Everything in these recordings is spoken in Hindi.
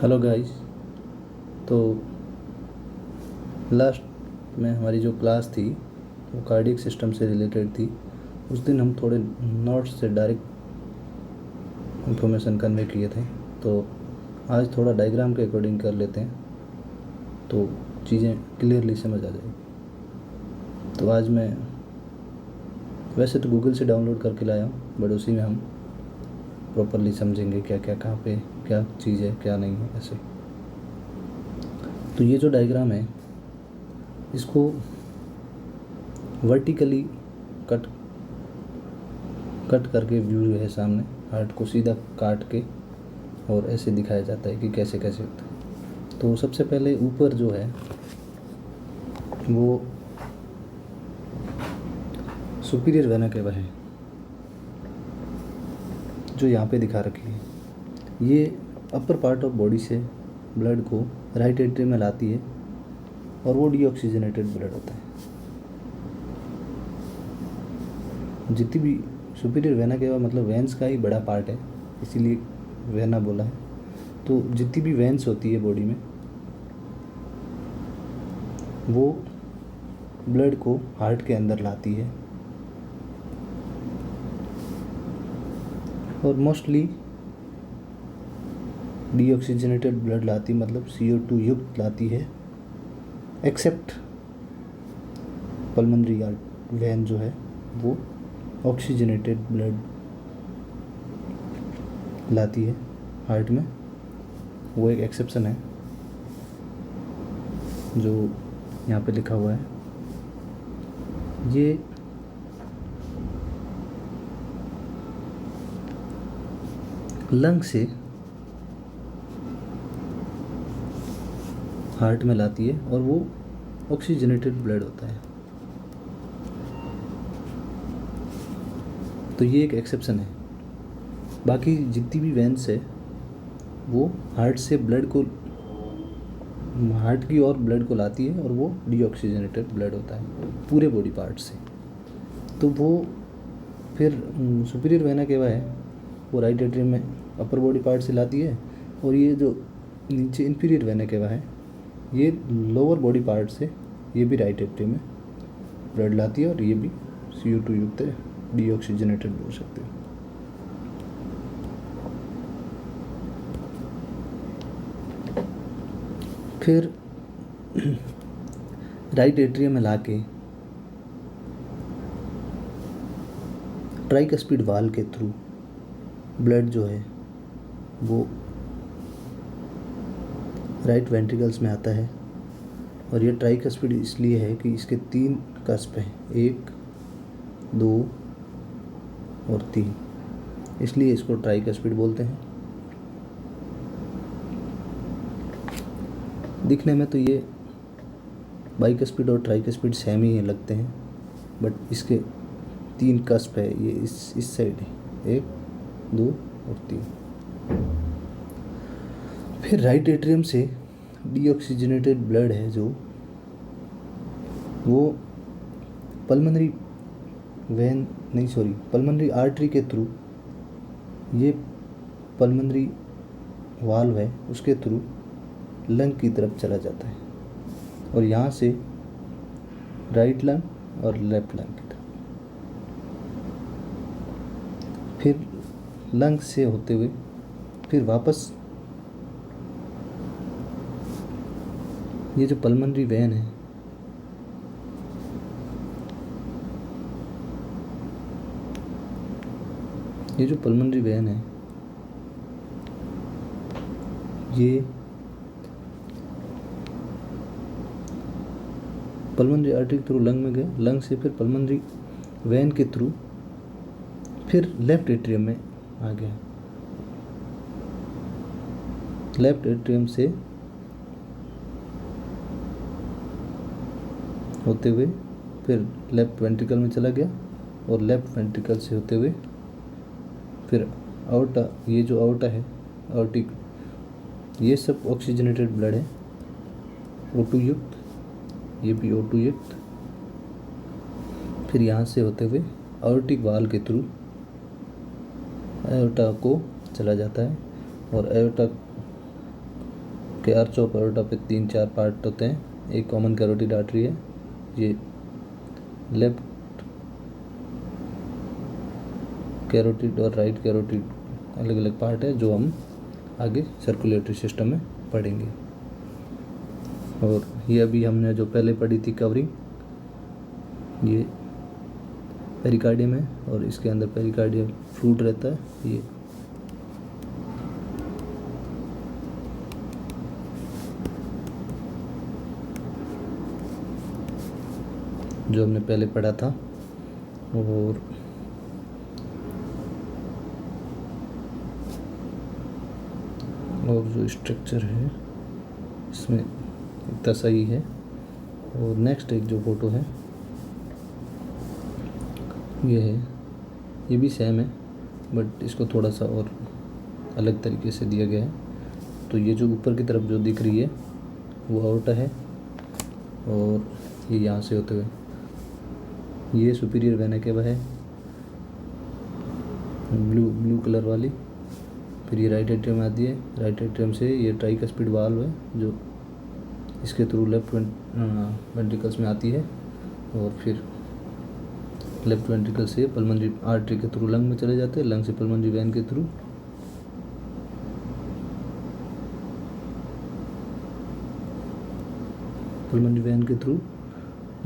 Hello guys. तो लास्ट में हमारी जो क्लास थी वो कार्डियक सिस्टम से रिलेटेड थी। उस दिन हम थोड़े नोट्स से डायरेक्ट इंफॉर्मेशन कन्वे किए थे, तो आज थोड़ा डायग्राम के अकॉर्डिंग कर लेते हैं तो चीज़ें क्लियरली समझ आ जाएगी। तो आज मैं वैसे तो गूगल से डाउनलोड करके लाया हूँ, बट उसी में हम प्रॉपरली समझेंगे क्या क्या कहाँ पे क्या चीज़ है क्या नहीं है ऐसे। तो ये जो डायग्राम है इसको वर्टिकली कट करके व्यू है सामने, हार्ट को सीधा काट के और ऐसे दिखाया जाता है कि कैसे कैसे होता है। तो सबसे पहले ऊपर जो है वो सुपीरियर वेना केवा है जो यहाँ पे दिखा रखी है। ये अपर पार्ट ऑफ बॉडी से ब्लड को राइट एट्रियम में लाती है और वो डीऑक्सीजनेटेड ब्लड होता है। जितनी भी सुपीरियर वेना केवा मतलब वेंस का ही बड़ा पार्ट है, इसीलिए वेना बोला है। तो जितनी भी वेंस होती है बॉडी में वो ब्लड को हार्ट के अंदर लाती है और मोस्टली डीऑक्सीजनेटेड ब्लड लाती मतलब CO2 युक्त लाती है, एक्सेप्ट पल्मोनरी वेन जो है वो ऑक्सीजनेटेड ब्लड लाती है हार्ट में। वो एक एक्सेप्शन है जो यहाँ पे लिखा हुआ है। ये लंग से हार्ट में लाती है और वो ऑक्सीजनेटेड ब्लड होता है। तो ये एक एक्सेप्शन है। बाकी जितनी भी वेंस है वो हार्ट से ब्लड को हार्ट की और ब्लड को लाती है और वो डीऑक्सीजनेटेड ब्लड होता है पूरे बॉडी पार्ट से। तो वो फिर सुपीरियर वेना केवा है वो राइट एट्रियम में अपर बॉडी पार्ट से लाती है और ये जो नीचे इन्फीरियर वेना केवा है ये लोअर बॉडी पार्ट से, ये भी राइट एट्रियम में ब्लड लाती है और ये भी CO2 युक्त है, डीऑक्सीजनेटेड बोल सकते हो। फिर राइट एट्रियम में लाके ट्राइकस्पिड वाल के थ्रू ब्लड जो है वो राइट वेंट्रिकल्स में आता है। और ये ट्राइकस्पिड इसलिए है कि इसके 3 कस्प हैं, 1, 2 और 3, इसलिए इसको ट्राइकस्पिड बोलते हैं। दिखने में तो ये बाइकस्पिड और ट्राइकस्पिड सेम ही लगते हैं, बट इसके 3 कस्प है, ये इस साइड है, 1, 2 और 3। फिर राइट एट्रियम से डीऑक्सीजनेटेड ब्लड है जो वो पल्मोनरी आर्टरी के थ्रू, ये पल्मोनरी वाल्व है उसके थ्रू लंग की तरफ चला जाता है और यहाँ से राइट लंग और लेफ्ट लंग की तरफ, फिर लंग से होते हुए फिर वापस ये जो पल्मोनरी वेन है ये पल्मोनरी आर्टरी के थ्रू लंग में गए, लंग से फिर पल्मोनरी वेन के थ्रू फिर लेफ्ट एट्रियम में आ गया। लेफ्ट एट्रियम से होते हुए फिर लेफ्ट वेंट्रिकल में चला गया और लेफ्ट वेंट्रिकल से होते हुए फिर आउटा, ये जो आउटा है आउटिक, ये सब ऑक्सीजनेटेड ब्लड है O2 युक्त, ये भी O2 युक्त। फिर यहाँ से होते हुए आउटिक वाल के थ्रू एओर्टा को चला जाता है और एओर्टा के आर्च ऑफ एओर्टा पे 3-4 पार्ट होते हैं। एक कॉमन कैरोटिड आर्टरी है, ये लेफ्ट कैरोटिड और राइट कैरोटिड अलग अलग पार्ट है जो हम आगे सर्कुलेटरी सिस्टम में पढ़ेंगे। और ये अभी हमने जो पहले पढ़ी थी कवरिंग, ये पेरिकार्डियम है और इसके अंदर पेरिकार्डियम फ्लूइड रहता है। ये जो हमने पहले पढ़ा था। और जो स्ट्रक्चर है इसमें इतना सही है। और नेक्स्ट एक जो फोटो है ये है, ये भी सेम है बट इसको थोड़ा सा और अलग तरीके से दिया गया है। तो ये जो ऊपर की तरफ जो दिख रही है वो एओर्टा है और ये यहाँ से होते हुए ये सुपीरियर वेना केवा है, ब्लू कलर वाली। फिर ये राइट एट्रियम आती है, राइट एट्रियम से ये ट्राइकस्पिड वाल्व है जो इसके थ्रू लेफ्ट वेंट्रिकल्स में आती है और फिर लेफ्ट वेंट्रिकल से पल्मोनरी आर्टरी के थ्रू लंग में चले जाते हैं, लंग से पल्मोनरी वेन के थ्रू पल्मोनरी वेन के थ्रू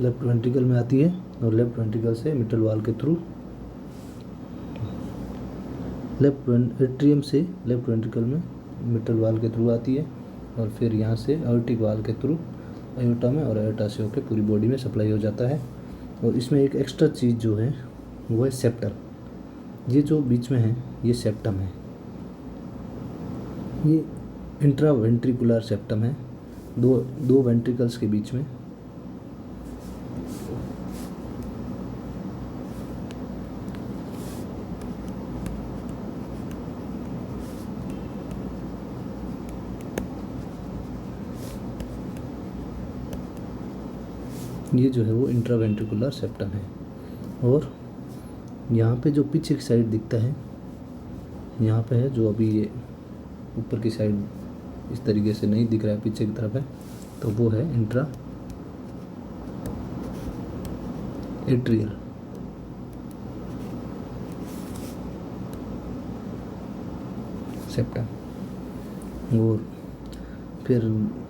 लेफ्ट वेंट्रिकल में आती है और लेफ्ट वेंट्रिकल से मिट्रल वाल के थ्रू लेफ्ट एट्रियम से लेफ्ट वेंट्रिकल में मिट्रल वाल के थ्रू आती है और फिर यहाँ से एओर्टिक वाल के थ्रू एओर्टा में और एओर्टा से होकर पूरी बॉडी में सप्लाई हो जाता है। और इसमें एक एक्स्ट्रा चीज़ जो है वो है सेप्टर। ये जो बीच में है ये सेप्टम है, ये इंट्रावेंट्रिकुलर सेप्टम है, दो वेंट्रिकल्स के बीच में। ये जो है वो इंट्रावेंट्रिकुलर सेप्टम है। और यहाँ पे जो पीछे की साइड दिखता है यहाँ पे है, जो अभी ये ऊपर की साइड इस तरीके से नहीं दिख रहा है, पीछे की तरफ है, तो वो है इंट्रा एट्रियल सेप्टम। और फिर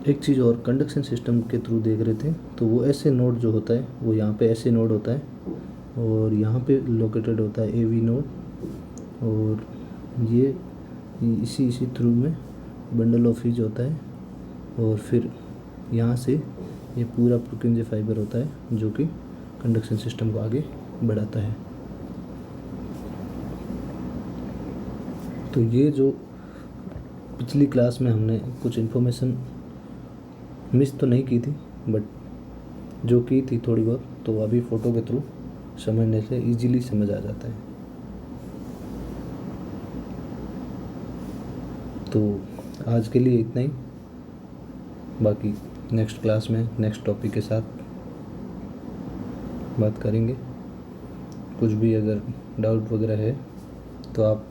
एक चीज़ और, कंडक्शन सिस्टम के थ्रू देख रहे थे तो वो ऐसे नोड जो होता है वो यहाँ पे ऐसे नोड होता है और यहाँ पे लोकेटेड होता है एवी नोड और ये इसी थ्रू में बंडल ऑफ हीज होता है और फिर यहाँ से ये पूरा पुरकिंजे फाइबर होता है जो कि कंडक्शन सिस्टम को आगे बढ़ाता है। तो ये जो पिछली क्लास में हमने कुछ इन्फॉर्मेशन मिस तो नहीं की थी बट जो की थी थोड़ी बहुत, तो अभी फ़ोटो के थ्रू समझने से इजीली समझ आ जाता है। तो आज के लिए इतना ही, बाकी नेक्स्ट क्लास में नेक्स्ट टॉपिक के साथ बात करेंगे। कुछ भी अगर डाउट वगैरह है तो आप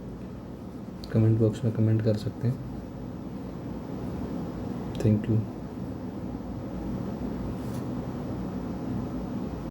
कमेंट बॉक्स में कमेंट कर सकते हैं। Thank you.